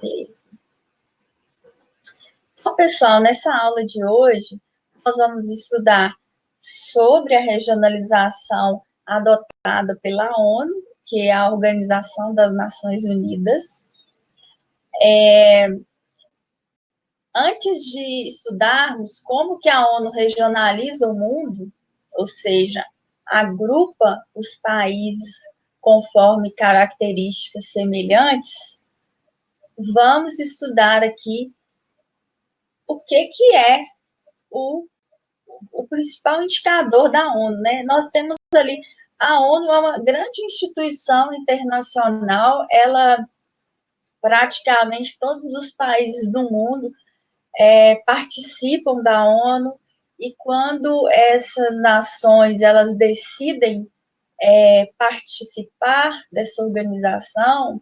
Beleza. Então, pessoal, nessa aula de hoje, nós vamos estudar sobre a regionalização adotada pela ONU, que é a Organização das Nações Unidas. Antes de estudarmos como que a ONU regionaliza o mundo, ou seja, agrupa os países conforme características semelhantes, vamos estudar aqui o que é o principal indicador da ONU, né? Nós temos ali, a ONU é uma grande instituição internacional, ela praticamente todos os países do mundo participam da ONU, e quando essas nações elas decidem participar dessa organização,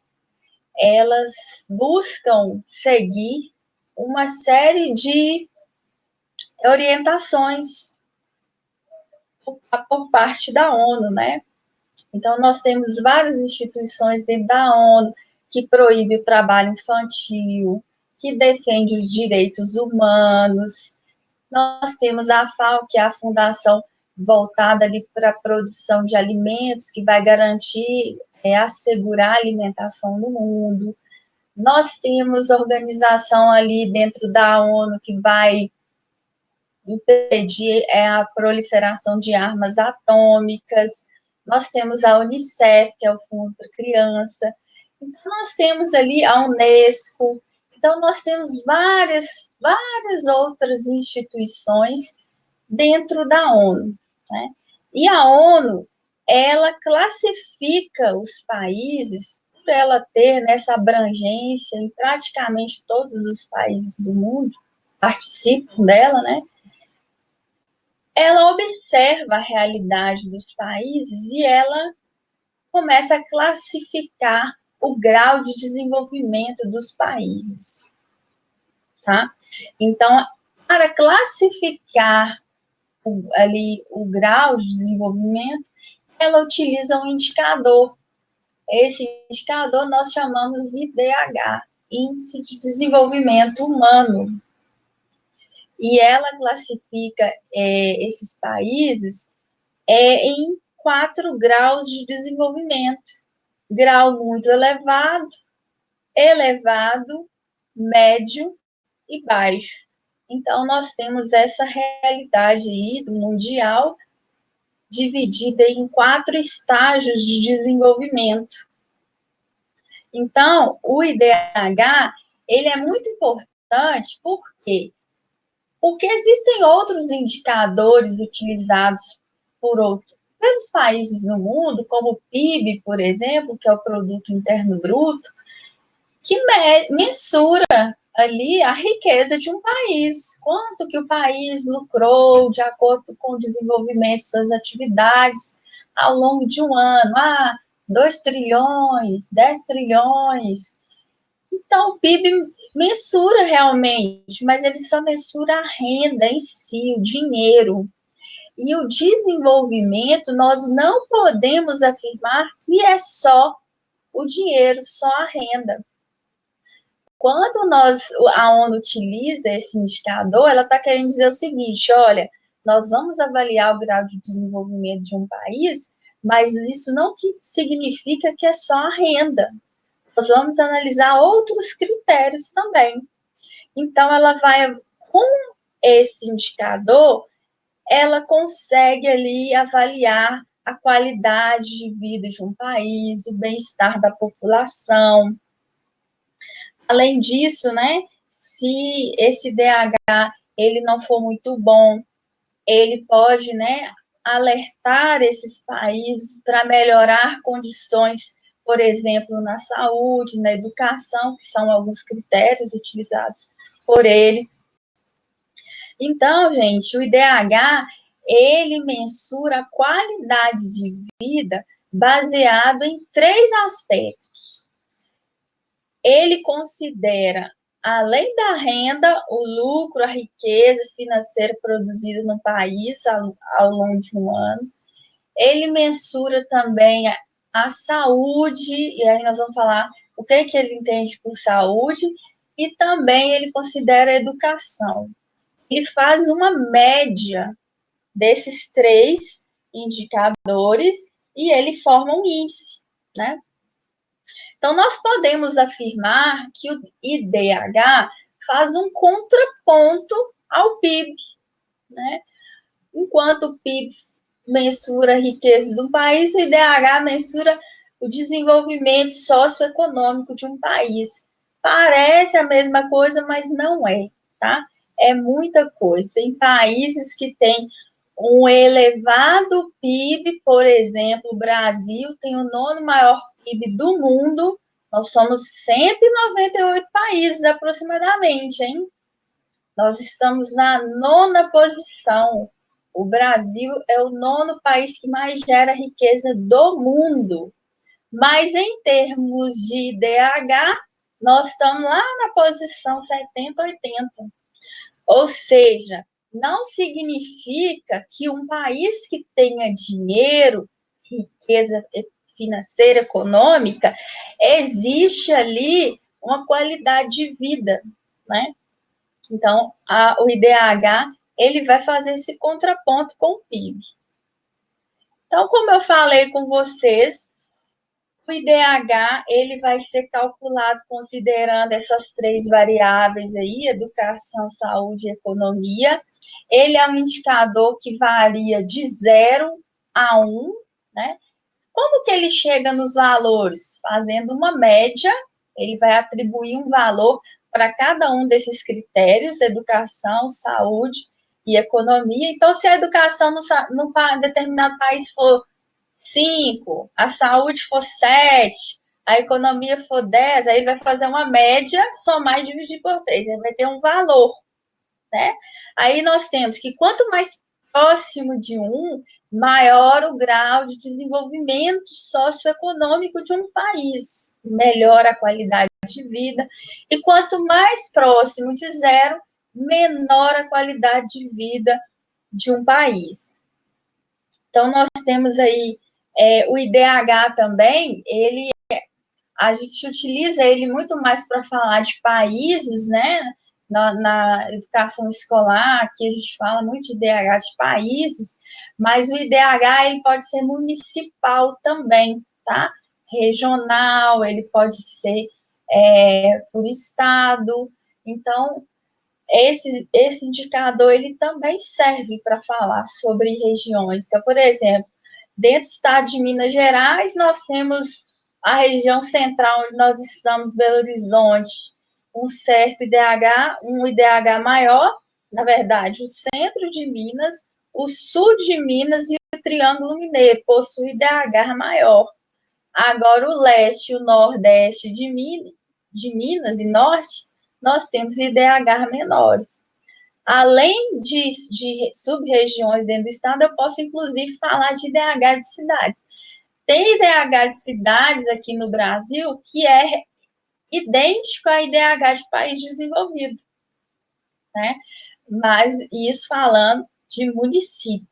elas buscam seguir uma série de orientações por parte da ONU, né? Então, nós temos várias instituições dentro da ONU que proíbe o trabalho infantil, que defende os direitos humanos. Nós temos a FAO, que é a fundação voltada ali para a produção de alimentos, que vai garantir, assegurar a alimentação no mundo. Nós temos a organização ali dentro da ONU que vai impedir a proliferação de armas atômicas. Nós temos a Unicef, que é o Fundo para Criança. Então, nós temos ali a Unesco. Então, nós temos várias outras instituições dentro da ONU, né? E a ONU, ela classifica os países, por ela ter nessa abrangência em praticamente todos os países do mundo, participam dela, né? Ela observa a realidade dos países e ela começa a classificar o grau de desenvolvimento dos países, tá? Então, para classificar o grau de desenvolvimento, ela utiliza um indicador. Esse indicador nós chamamos de IDH, Índice de Desenvolvimento Humano. E ela classifica esses países em 4 graus de desenvolvimento. Grau muito elevado, médio e baixo. Então, nós temos essa realidade aí do mundial dividida em 4 estágios de desenvolvimento. Então, o IDH, ele é muito importante, por quê? Porque existem outros indicadores utilizados pelos países do mundo, como o PIB, por exemplo, que é o Produto Interno Bruto, que mensura ali a riqueza de um país, quanto que o país lucrou de acordo com o desenvolvimento de suas atividades ao longo de um ano. 2 trilhões, 10 trilhões. Então, o PIB mensura realmente, mas ele só mensura a renda em si, o dinheiro. E o desenvolvimento, nós não podemos afirmar que é só o dinheiro, só a renda. Quando a ONU utiliza esse indicador, ela está querendo dizer o seguinte: olha, nós vamos avaliar o grau de desenvolvimento de um país, mas isso não significa que é só a renda. Nós vamos analisar outros critérios também. Então, ela vai, com esse indicador, ela consegue ali avaliar a qualidade de vida de um país, o bem-estar da população. Além disso, né, se esse DH ele não for muito bom, ele pode, né, alertar esses países para melhorar condições, por exemplo, na saúde, na educação, que são alguns critérios utilizados por ele. Então, gente, o IDH, ele mensura a qualidade de vida baseado em 3 aspectos. Ele considera, além da renda, o lucro, a riqueza financeira produzida no país ao longo de um ano. Ele mensura também a saúde, e aí nós vamos falar o que ele entende por saúde, e também ele considera a educação. Ele faz uma média desses 3 indicadores e ele forma um índice, né? Então, nós podemos afirmar que o IDH faz um contraponto ao PIB, né? Enquanto o PIB mensura a riqueza de um país, o IDH mensura o desenvolvimento socioeconômico de um país. Parece a mesma coisa, mas não é, tá? É muita coisa. Tem países que têm um elevado PIB, por exemplo, o Brasil tem o 9º maior PIB do mundo, nós somos 198 países aproximadamente, hein? Nós estamos na 9ª posição. O Brasil é o 9º país que mais gera riqueza do mundo. Mas em termos de IDH, nós estamos lá na posição 70, 80. Ou seja, não significa que um país que tenha dinheiro, riqueza financeira, econômica, existe ali uma qualidade de vida, né? Então, o IDH, ele vai fazer esse contraponto com o PIB. Então, como eu falei com vocês, o IDH, ele vai ser calculado considerando essas 3 variáveis aí, educação, saúde e economia. Ele é um indicador que varia de 0 a 1, né? Como que ele chega nos valores? Fazendo uma média, ele vai atribuir um valor para cada um desses critérios, educação, saúde e economia. Então, se a educação num determinado país for 5, a saúde for 7, a economia for 10, aí ele vai fazer uma média, somar e dividir por 3, ele vai ter um valor, né? Aí nós temos que quanto mais próximo de 1, maior o grau de desenvolvimento socioeconômico de um país, melhor a qualidade de vida, e quanto mais próximo de 0, menor a qualidade de vida de um país. Então, nós temos aí o IDH também, a gente utiliza ele muito mais para falar de países, né? Na educação escolar, aqui a gente fala muito de IDH de países, mas o IDH ele pode ser municipal também, tá? Regional, ele pode ser por estado. Então, esse indicador ele também serve para falar sobre regiões. Então, por exemplo, dentro do estado de Minas Gerais, nós temos a região central, onde nós estamos, Belo Horizonte, um certo IDH, um IDH maior, na verdade, o centro de Minas, o sul de Minas e o Triângulo Mineiro possuem IDH maior. Agora, o leste e o nordeste de Minas e norte, nós temos IDH menores. Além de sub-regiões dentro do estado, eu posso, inclusive, falar de IDH de cidades. Tem IDH de cidades aqui no Brasil que é idêntico a IDH de país desenvolvido, né? Mas isso falando de município.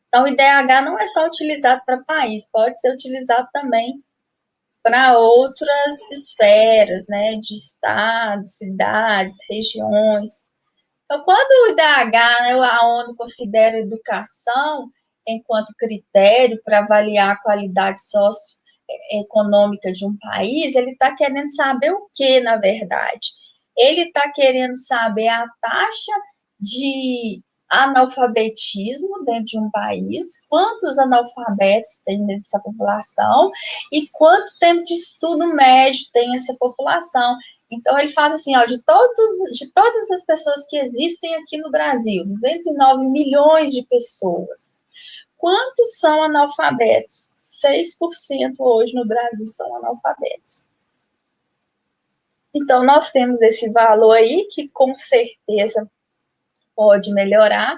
Então, o IDH não é só utilizado para país, pode ser utilizado também para outras esferas, né? De estados, cidades, regiões. Então, quando o IDH, né, a ONU considera a educação enquanto critério para avaliar a qualidade socioeconômica de um país, ele está querendo saber o que, na verdade? Ele está querendo saber a taxa de analfabetismo dentro de um país, quantos analfabetos tem nessa população e quanto tempo de estudo médio tem essa população. Então, ele faz assim, ó, de todas as pessoas que existem aqui no Brasil, 209 milhões de pessoas, quantos são analfabetos? 6% hoje no Brasil são analfabetos. Então, nós temos esse valor aí, que com certeza pode melhorar,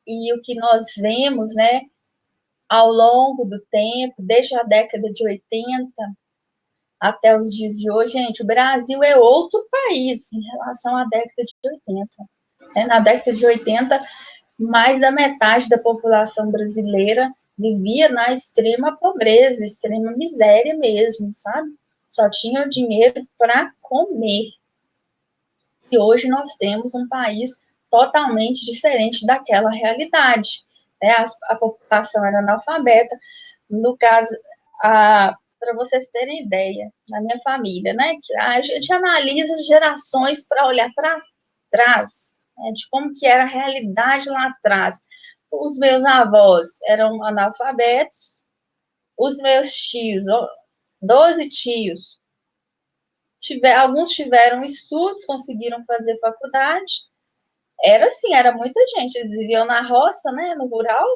e o que nós vemos, né, ao longo do tempo, desde a década de 80, até os dias de hoje, gente, o Brasil é outro país em relação à década de 80. Na década de 80, mais da metade da população brasileira vivia na extrema pobreza, extrema miséria mesmo, sabe? só tinham dinheiro para comer. E hoje nós temos um país totalmente diferente daquela realidade. Né? A população era analfabeta. No caso, para vocês terem ideia, na minha família, né, que a gente analisa gerações para olhar para trás, né, de como que era a realidade lá atrás. Os meus avós eram analfabetos, os meus tios, 12 tios, alguns tiveram estudos, conseguiram fazer faculdade. Era assim, era muita gente, eles viviam na roça, né, no rural.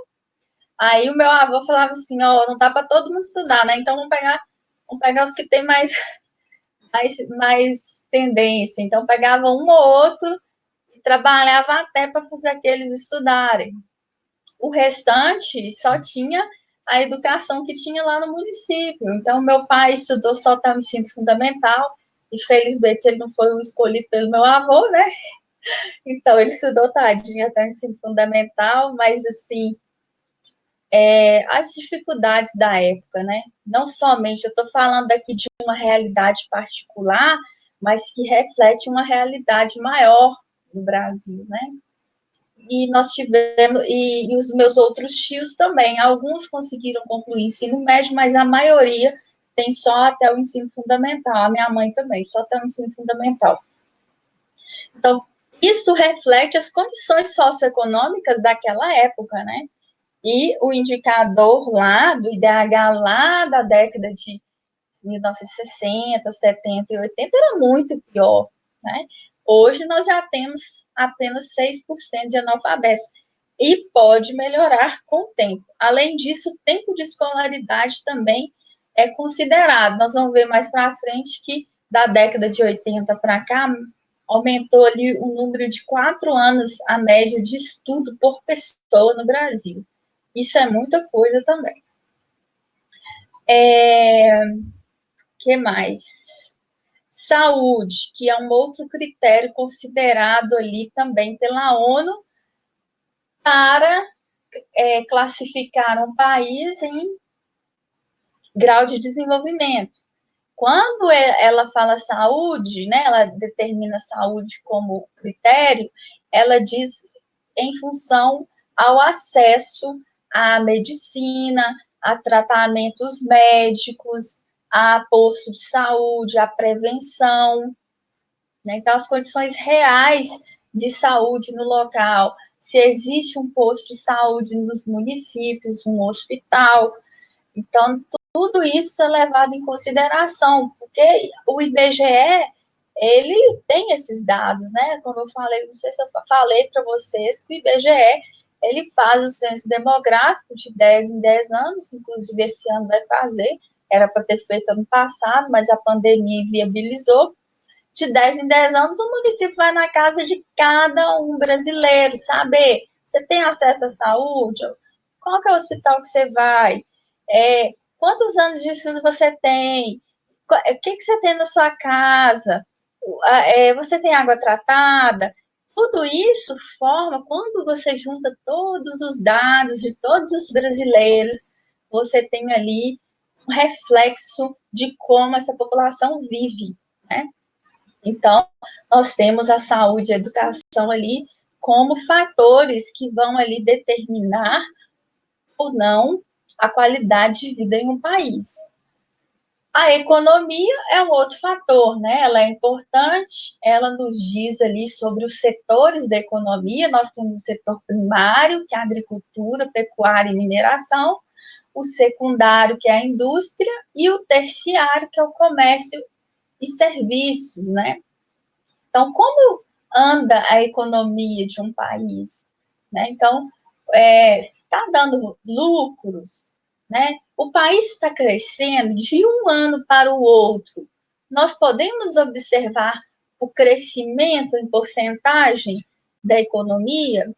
Aí o meu avô falava assim, ó, não dá para todo mundo estudar, né? Então vamos pegar os que têm mais tendência. Então pegava um ou outro e trabalhava até para fazer aqueles estudarem. O restante só tinha a educação que tinha lá no município. Então meu pai estudou só até o ensino fundamental e felizmente ele não foi o escolhido pelo meu avô, né? Então ele estudou tadinho até o ensino fundamental, mas assim, as dificuldades da época, né? Não somente, eu estou falando aqui de uma realidade particular, mas que reflete uma realidade maior no Brasil, né? E nós tivemos, e os meus outros tios também, alguns conseguiram concluir ensino médio, mas a maioria tem só até o ensino fundamental, a minha mãe também, só até o ensino fundamental. Então, isso reflete as condições socioeconômicas daquela época, né? E o indicador lá do IDH lá da década de 1960, 70 e 80 era muito pior, né? Hoje nós já temos apenas 6% de analfabetos e pode melhorar com o tempo. Além disso, o tempo de escolaridade também é considerado. Nós vamos ver mais para frente que da década de 80 para cá aumentou ali o número de 4 anos a média de estudo por pessoa no Brasil. Isso é muita coisa também. Que mais? Saúde, que é um outro critério considerado ali também pela ONU para classificar um país em grau de desenvolvimento. Quando ela fala saúde, né, ela determina saúde como critério, ela diz em função ao acesso à medicina, a tratamentos médicos, a posto de saúde, a prevenção, né? Então, as condições reais de saúde no local, se existe um posto de saúde nos municípios, um hospital. Então, tudo isso é levado em consideração, porque o IBGE, ele tem esses dados, né? Como eu falei, não sei se eu falei para vocês, que o IBGE, ele faz o censo demográfico de 10 em 10 anos, inclusive esse ano vai fazer, era para ter feito ano passado, mas a pandemia viabilizou. De 10 em 10 anos, o município vai na casa de cada um brasileiro, saber, você tem acesso à saúde? Qual que é o hospital que você vai? Quantos anos de estudo você tem? O que você tem na sua casa? Você tem água tratada? Tudo isso forma, quando você junta todos os dados de todos os brasileiros, você tem ali um reflexo de como essa população vive, né? Então, nós temos a saúde e a educação ali como fatores que vão ali determinar ou não a qualidade de vida em um país. A economia é um outro fator, né? Ela é importante, ela nos diz ali sobre os setores da economia. Nós temos o setor primário, que é a agricultura, pecuária e mineração, o secundário, que é a indústria, e o terciário, que é o comércio e serviços, né? Então, como anda a economia de um país? Né? Então, está dando lucros, né? O país está crescendo de um ano para o outro. Nós podemos observar o crescimento em porcentagem da economia,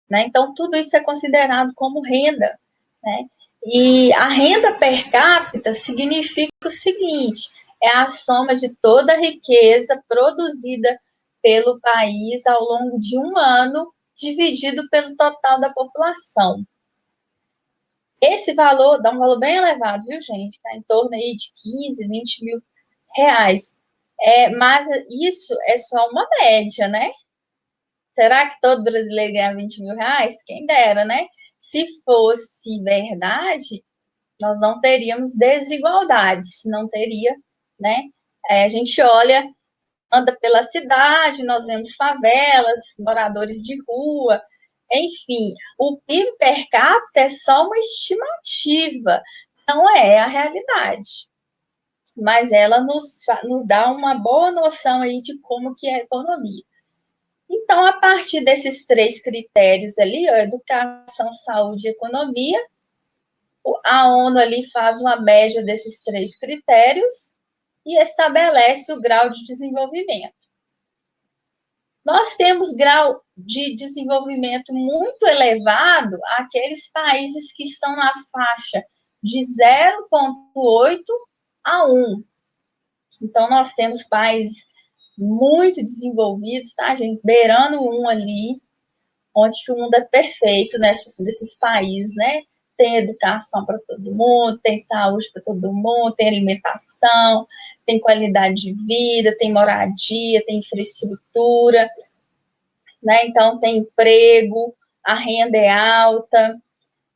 né? Então, tudo isso é considerado como renda, né? E a renda per capita significa o seguinte: é a soma de toda a riqueza produzida pelo país ao longo de um ano, dividido pelo total da população. Esse valor dá um valor bem elevado, viu, gente? Está em torno aí de 15, 20 mil reais. Mas isso é só uma média, né? Será que todo brasileiro ganha 20 mil reais? Quem dera, né? Se fosse verdade, nós não teríamos desigualdades, não teria, né? A gente olha, anda pela cidade, nós vemos favelas, moradores de rua, enfim, o PIB per capita é só uma estimativa, não é a realidade. Mas ela nos dá uma boa noção aí de como que é a economia. Então, a partir desses três critérios ali, ó, educação, saúde e economia, a ONU ali faz uma média desses três critérios e estabelece o grau de desenvolvimento. Nós temos grau de desenvolvimento muito elevado aqueles países que estão na faixa de 0,8 a 1. Então, nós temos países muito desenvolvidos, tá, gente? Beirando um ali, onde o mundo é perfeito nesses países, né? Tem educação para todo mundo, tem saúde para todo mundo, tem alimentação, tem qualidade de vida, tem moradia, tem infraestrutura, né? Então tem emprego, a renda é alta,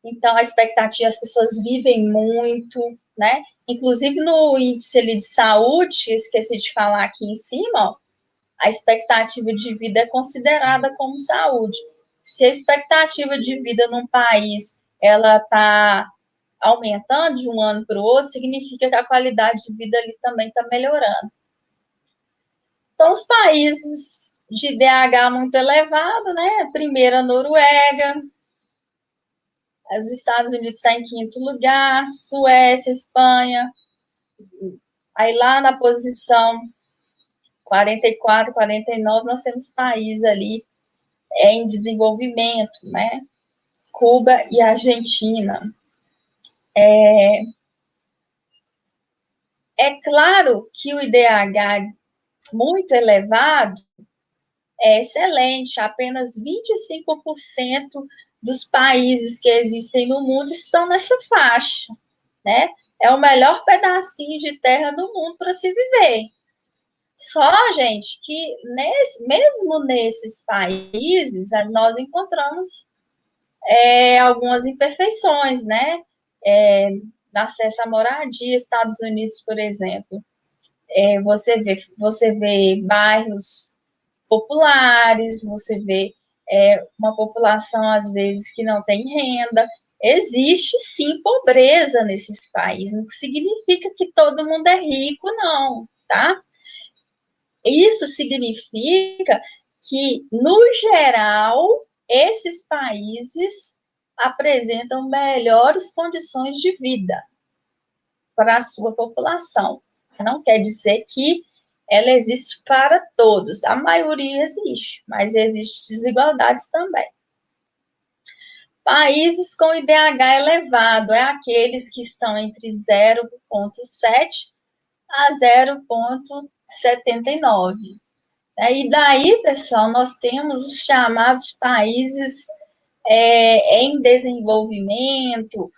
então a expectativa, as pessoas vivem muito, né? Inclusive no índice ali de saúde, esqueci de falar aqui em cima, ó, a expectativa de vida é considerada como saúde. Se a expectativa de vida num país ela está aumentando de um ano para o outro, significa que a qualidade de vida ali também está melhorando. Então, os países de IDH muito elevado, né? Primeiro a Noruega, os Estados Unidos está em quinto lugar, Suécia, Espanha, aí lá na posição 44, 49, nós temos países ali em desenvolvimento, né? Cuba e Argentina. É claro que o IDH muito elevado é excelente, apenas 25% dos países que existem no mundo estão nessa faixa, né? É o melhor pedacinho de terra do mundo para se viver. Só, gente, que mesmo nesses países, nós encontramos algumas imperfeições, né? Acesso à moradia, Estados Unidos, por exemplo. Você vê bairros populares, você vê uma população, às vezes, que não tem renda. Existe, sim, pobreza nesses países, não significa que todo mundo é rico, não, tá? Isso significa que, no geral, esses países apresentam melhores condições de vida para a sua população. Não quer dizer que ela existe para todos. A maioria existe, mas existem desigualdades também. Países com IDH elevado é aqueles que estão entre 0,7 a 0,79. E daí, pessoal, nós temos os chamados países em desenvolvimento.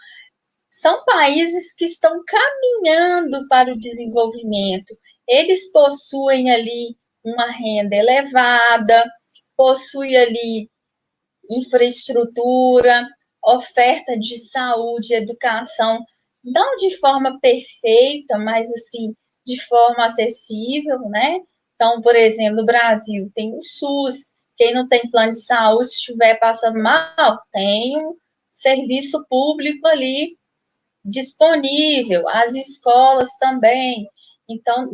São países que estão caminhando para o desenvolvimento. Eles possuem ali uma renda elevada, possuem ali infraestrutura, oferta de saúde, educação, não de forma perfeita, mas assim, de forma acessível, né? Então, por exemplo, no Brasil tem o SUS, quem não tem plano de saúde, se estiver passando mal, tem um serviço público ali disponível, as escolas também. Então,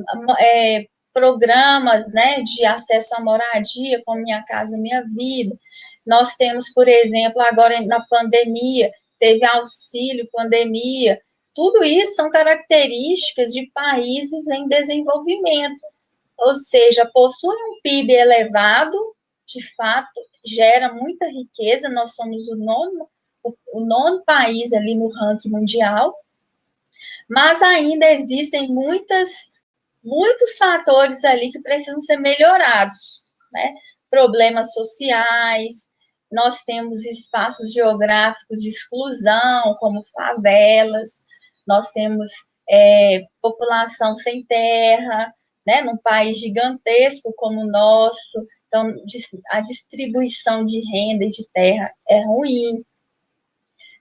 programas, né, de acesso à moradia, como Minha Casa Minha Vida. Nós temos, por exemplo, agora na pandemia, teve auxílio pandemia. Tudo isso são características de países em desenvolvimento, ou seja, possuem um PIB elevado, de fato, gera muita riqueza, nós somos o nono país ali no ranking mundial, mas ainda existem muitos fatores ali que precisam ser melhorados, né? Problemas sociais, nós temos espaços geográficos de exclusão, como favelas, nós temos população sem terra, né, num país gigantesco como o nosso, então a distribuição de renda e de terra é ruim.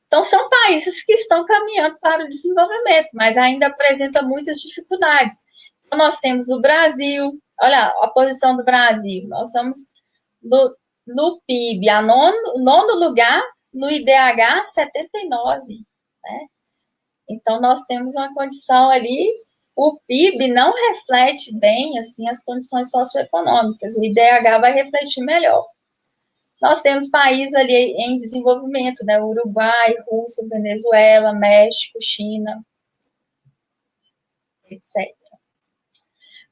Então, são países que estão caminhando para o desenvolvimento, mas ainda apresentam muitas dificuldades. Então, nós temos o Brasil, olha a posição do Brasil, nós somos no PIB, nono lugar, no IDH 79, né? Então, nós temos uma condição ali, o PIB não reflete bem, assim, as condições socioeconômicas, o IDH vai refletir melhor. Nós temos países ali em desenvolvimento, né? Uruguai, Rússia, Venezuela, México, China, etc.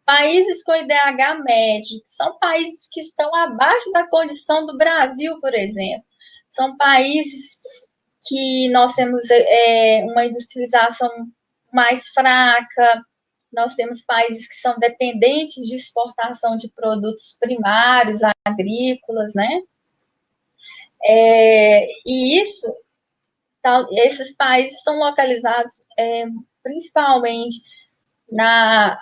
Países com IDH médio, são países que estão abaixo da condição do Brasil, por exemplo. São países que nós temos uma industrialização mais fraca, nós temos países que são dependentes de exportação de produtos primários, agrícolas, né? E esses países estão localizados principalmente na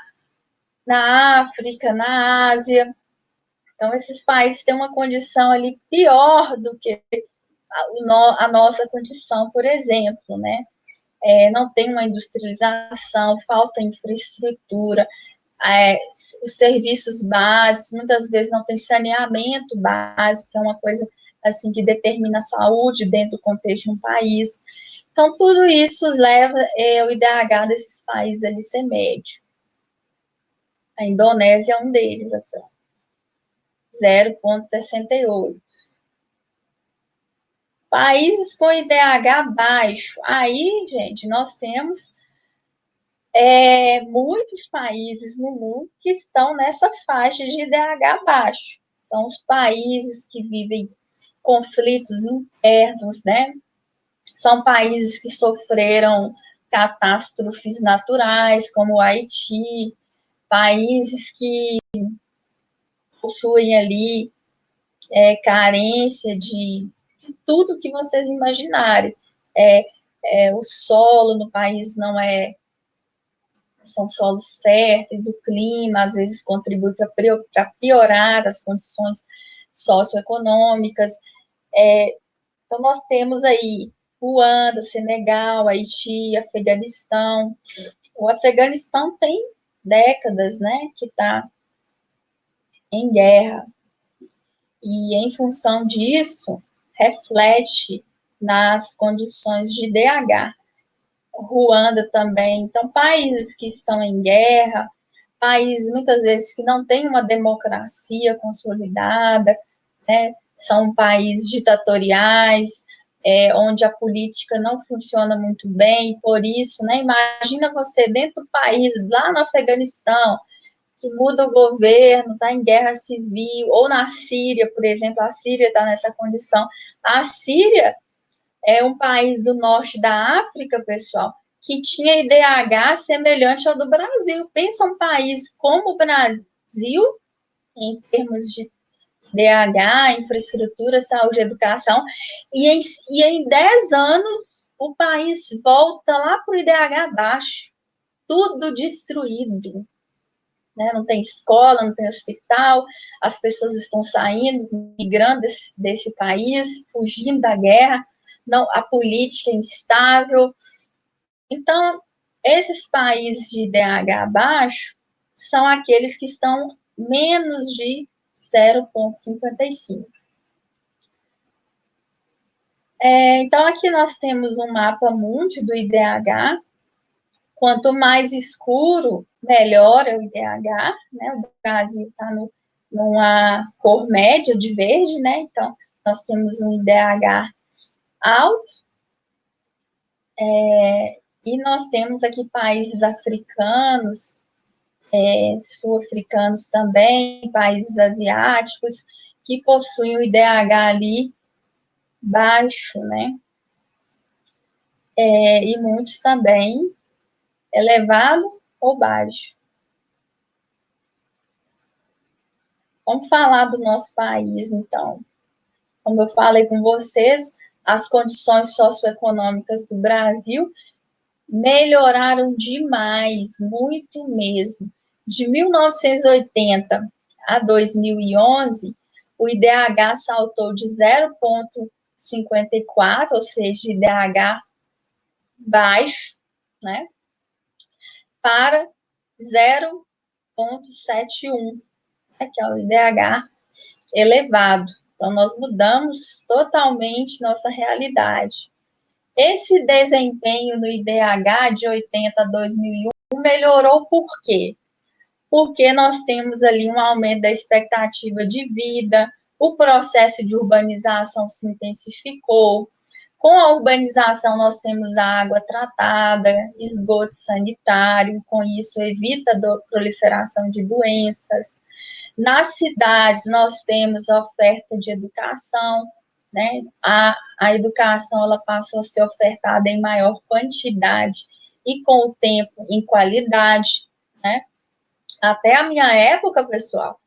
África, na Ásia. Então, esses países têm uma condição ali pior do que a nossa condição, por exemplo, né? Não tem uma industrialização, falta infraestrutura, os serviços básicos, muitas vezes não tem saneamento básico, que é uma coisa assim que determina a saúde dentro do contexto de um país. Então, tudo isso leva o IDH desses países a ser médio. A Indonésia é um deles, aqui, 0,68. Países com IDH baixo. Aí, gente, nós temos muitos países no mundo que estão nessa faixa de IDH baixo. São os países que vivem conflitos internos, né? São países que sofreram catástrofes naturais, como o Haiti, países que possuem ali carência de tudo que vocês imaginarem. O solo no país não são solos férteis, o clima às vezes contribui para piorar as condições socioeconômicas. Então, nós temos aí Ruanda, Senegal, Haiti, Afeganistão. O Afeganistão tem décadas, né, que está em guerra. E, em função disso, reflete nas condições de DH. Ruanda também. Então, países que estão em guerra, países muitas vezes que não têm uma democracia consolidada, né? São países ditatoriais, onde a política não funciona muito bem, por isso, né? Imagina você dentro do país, lá no Afeganistão, que muda o governo, está em guerra civil, ou na Síria, por exemplo, a Síria está nessa condição. A Síria é um país do norte da África, pessoal, que tinha IDH semelhante ao do Brasil. Pensa um país como o Brasil, em termos de IDH, infraestrutura, saúde, educação, e em 10 anos o país volta lá para o IDH baixo, tudo destruído. Né? Não tem escola, não tem hospital, as pessoas estão saindo, migrando desse país, fugindo da guerra, não, a política é instável. Então, esses países de IDH baixo são aqueles que estão menos de 0,55. Então, aqui nós temos um mapa mundi do IDH. Quanto mais escuro, melhor é o IDH, né? O Brasil está numa cor média de verde, né? Então, nós temos um IDH alto, e nós temos aqui países africanos, sul-africanos também, países asiáticos, que possuem o IDH ali baixo, né? E muitos também elevado ou baixo. Vamos falar do nosso país, então. como eu falei com vocês, as condições socioeconômicas do Brasil melhoraram demais, muito mesmo. De 1980 a 2011, o IDH saltou de 0,54, ou seja, IDH baixo, né, para 0,71, né, que é o IDH elevado. Então, nós mudamos totalmente nossa realidade. Esse desempenho no IDH de 80 a 2001 melhorou por quê? Porque nós temos ali um aumento da expectativa de vida, o processo de urbanização se intensificou. Com a urbanização, nós temos água tratada, esgoto sanitário, com isso evita a proliferação de doenças. Nas cidades, nós temos a oferta de educação, né? A educação ela passou a ser ofertada em maior quantidade e, com o tempo, em qualidade, né? Até a minha época, pessoal,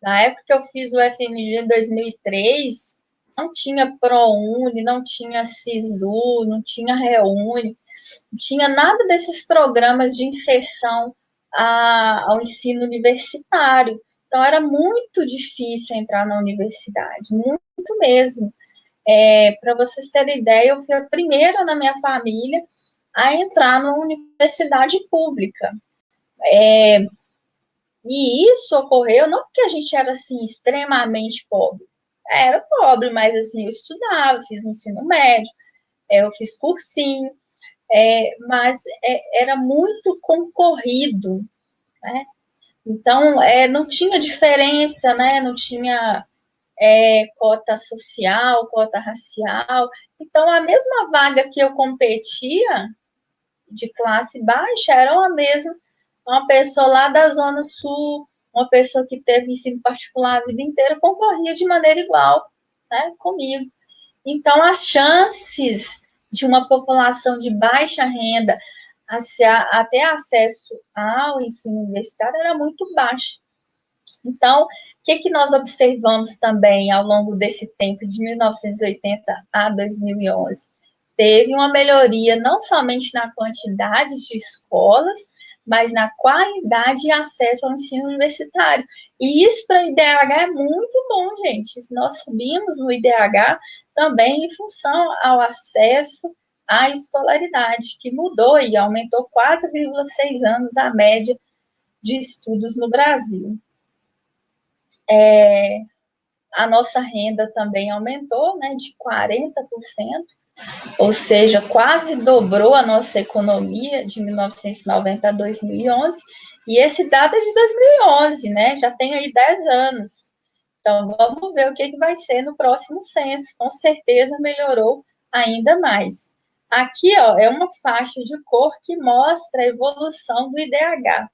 na época que eu fiz o FMG em 2003, não tinha ProUni, não tinha SISU, não tinha REUNI, não tinha nada desses programas de inserção ao ensino universitário. Então, era muito difícil entrar na universidade, muito mesmo. Para vocês terem ideia, eu fui a primeira na minha família a entrar na universidade pública. E isso ocorreu não porque a gente era, assim, extremamente pobre. Era pobre, mas, assim, eu estudava, fiz um ensino médio, eu fiz cursinho, mas era muito concorrido, né? Então, não tinha diferença, né? Não tinha cota social, cota racial. Então, a mesma vaga que eu competia de classe baixa era a mesma, uma pessoa lá da Zona Sul, uma pessoa que teve ensino particular a vida inteira, concorria de maneira igual, né, comigo. Então, as chances de uma população de baixa renda a ter acesso ao ensino universitário era muito baixa. Então, o que nós observamos também ao longo desse tempo, de 1980 a 2011? Teve uma melhoria não somente na quantidade de escolas, mas na qualidade e acesso ao ensino universitário. E isso para o IDH é muito bom, gente. Nós subimos no IDH também em função ao acesso à escolaridade, que mudou e aumentou 4,6 anos a média de estudos no Brasil. A nossa renda também aumentou, né, de 40%, ou seja, quase dobrou a nossa economia de 1990 a 2011, e esse dado é de 2011, né, já tem aí 10 anos. Então, vamos ver o que vai ser no próximo censo, com certeza melhorou ainda mais. Aqui, ó, é uma faixa de cor que mostra a evolução do IDH.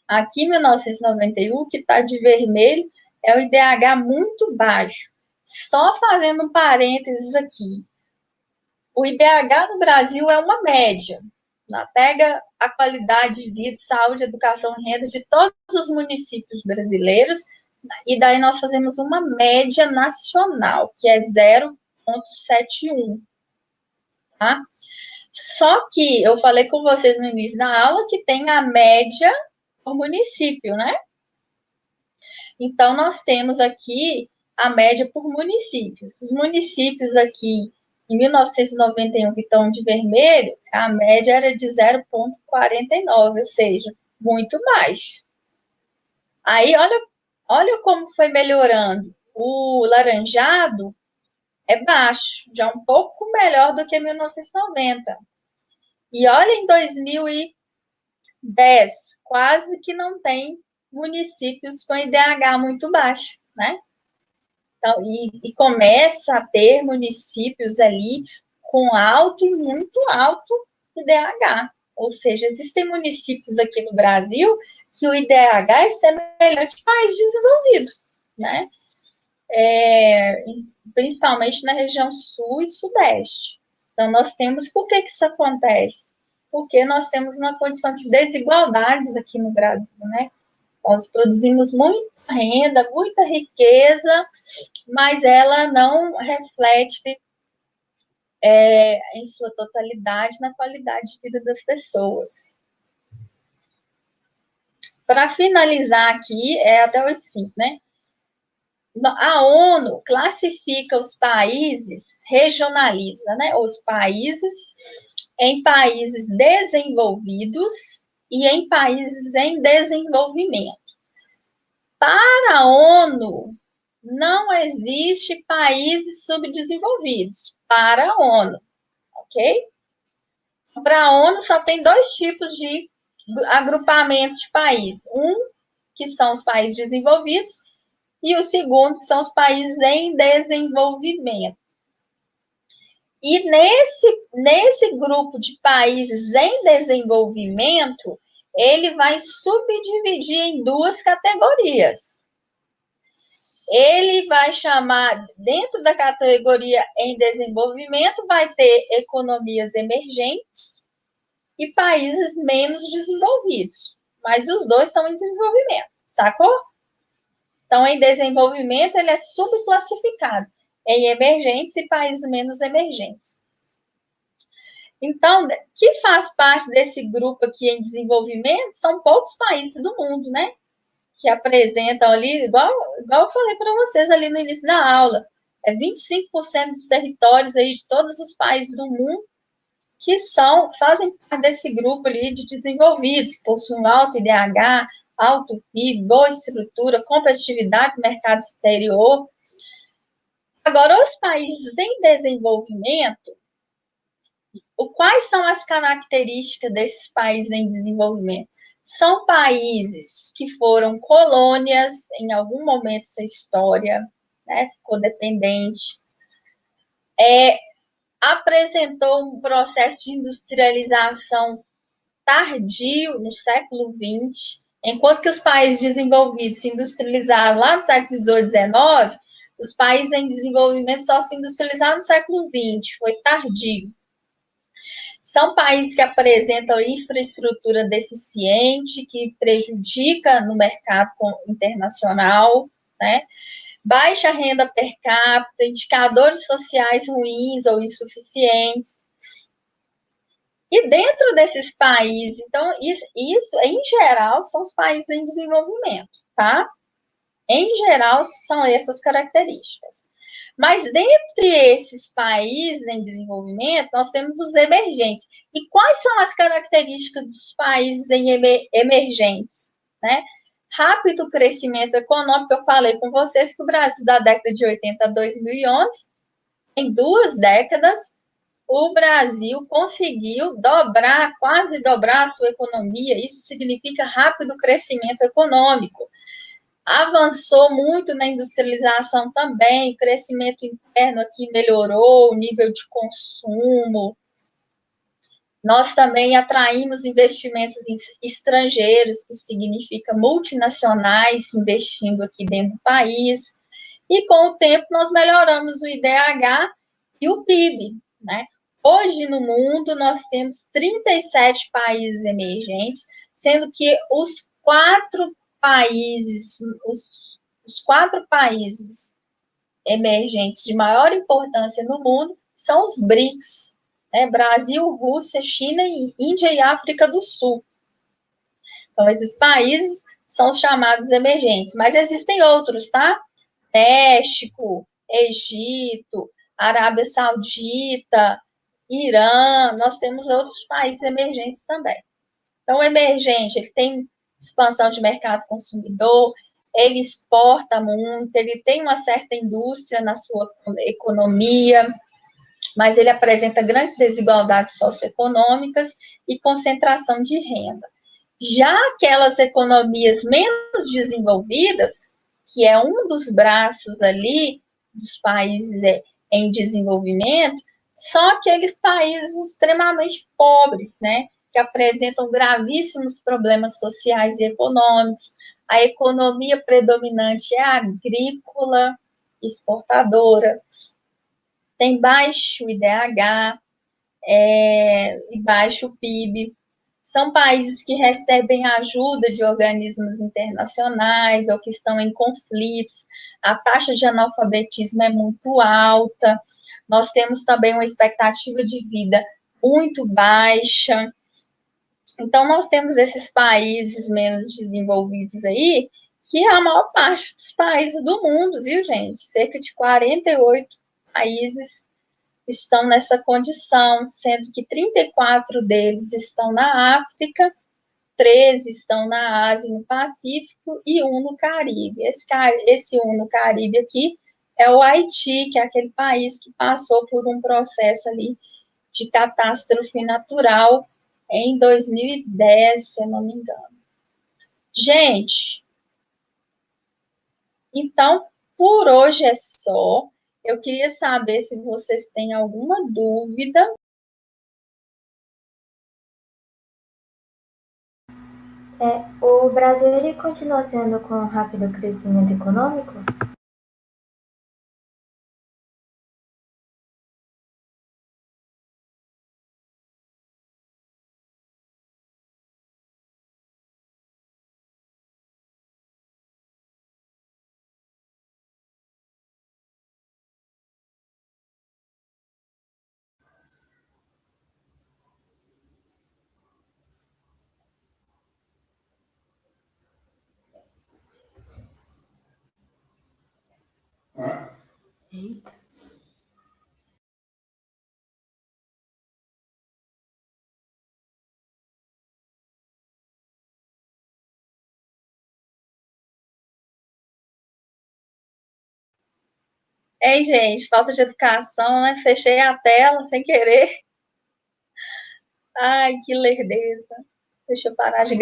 Aqui, 1991, que está de vermelho, é o IDH muito baixo. Só fazendo um parênteses aqui. O IDH no Brasil é uma média. Pega a qualidade de vida, saúde, educação e renda de todos os municípios brasileiros, e daí nós fazemos uma média nacional, que é 0,71. Tá? Só que eu falei com vocês no início da aula que tem a média por município, né? Então, nós temos aqui a média por municípios. Os municípios aqui, em 1991, que estão de vermelho, a média era de 0,49, ou seja, muito baixo. Aí, olha como foi melhorando. O laranjado é baixo, já um pouco melhor do que 1990. E olha, em 2010, quase que não tem municípios com IDH muito baixo, né? Então, e começa a ter municípios ali com alto e muito alto IDH. Ou seja, existem municípios aqui no Brasil que o IDH é semelhante a mais desenvolvido, né? Principalmente na região sul e sudeste. Então, nós temos, por que isso acontece? Porque nós temos uma condição de desigualdades aqui no Brasil, né? Nós produzimos muito renda, muita riqueza, mas ela não reflete em sua totalidade na qualidade de vida das pessoas. Para finalizar aqui, até 85, né? A ONU classifica os países, regionaliza, né? Os países em países desenvolvidos e em países em desenvolvimento. Para a ONU, não existe países subdesenvolvidos. Para a ONU, ok? Para a ONU só tem dois tipos de agrupamentos de países. Um, que são os países desenvolvidos, e o segundo, que são os países em desenvolvimento. E nesse grupo de países em desenvolvimento, ele vai subdividir em duas categorias. Ele vai chamar, dentro da categoria em desenvolvimento, vai ter economias emergentes e países menos desenvolvidos. Mas os dois são em desenvolvimento, sacou? Então, em desenvolvimento, ele é subclassificado em emergentes e países menos emergentes. Então, que faz parte desse grupo aqui em desenvolvimento são poucos países do mundo, né? Que apresentam ali, igual eu falei para vocês ali no início da aula, 25% dos territórios aí de todos os países do mundo que fazem parte desse grupo ali de desenvolvidos, que possuem alto IDH, alto PIB, boa estrutura, competitividade no mercado exterior. Agora, os países em desenvolvimento, quais são as características desses países em desenvolvimento? São países que foram colônias em algum momento de sua história, né, ficou dependente, apresentou um processo de industrialização tardio no século XX, enquanto que os países desenvolvidos se industrializaram lá no século XVIII, XIX, os países em desenvolvimento só se industrializaram no século XX, foi tardio. São países que apresentam infraestrutura deficiente, que prejudica no mercado internacional, né? Baixa renda per capita, indicadores sociais ruins ou insuficientes. E dentro desses países, então, isso em geral, são os países em desenvolvimento, tá? Em geral, são essas características. Mas dentre esses países em desenvolvimento, nós temos os emergentes. E quais são as características dos países emergentes? Né? Rápido crescimento econômico, eu falei com vocês que o Brasil, da década de 80 a 2011, em 2 décadas, o Brasil conseguiu quase dobrar a sua economia. Isso significa rápido crescimento econômico. Avançou muito na industrialização também, o crescimento interno aqui melhorou, o nível de consumo. Nós também atraímos investimentos estrangeiros, que significa multinacionais investindo aqui dentro do país. E com o tempo nós melhoramos o IDH e o PIB, né? Hoje no mundo nós temos 37 países emergentes, sendo que os 4 países emergentes de maior importância no mundo são os BRICS, né? Brasil, Rússia, China, Índia e África do Sul. Então, esses países são os chamados emergentes, mas existem outros, tá? México, Egito, Arábia Saudita, Irã, nós temos outros países emergentes também. Então, o emergente, ele tem expansão de mercado consumidor, ele exporta muito, ele tem uma certa indústria na sua economia, mas ele apresenta grandes desigualdades socioeconômicas e concentração de renda. Já aquelas economias menos desenvolvidas, que é um dos braços ali dos países em desenvolvimento, são aqueles países extremamente pobres, né? Que apresentam gravíssimos problemas sociais e econômicos. A economia predominante é agrícola, exportadora, tem baixo IDH e baixo PIB. São países que recebem ajuda de organismos internacionais ou que estão em conflitos. A taxa de analfabetismo é muito alta. Nós temos também uma expectativa de vida muito baixa. Então, nós temos esses países menos desenvolvidos aí, que é a maior parte dos países do mundo, viu, gente? Cerca de 48 países estão nessa condição, sendo que 34 deles estão na África, 13 estão na Ásia e no Pacífico e um no Caribe. Esse um no Caribe aqui é o Haiti, que é aquele país que passou por um processo ali de catástrofe natural em 2010, se eu não me engano. Gente, então, por hoje é só. Eu queria saber se vocês têm alguma dúvida. O Brasil ele continua sendo com um rápido crescimento econômico? Eita. Ei, gente, falta de educação, né? Fechei a tela sem querer. Ai, que lerdeza. Deixa eu parar de gravar.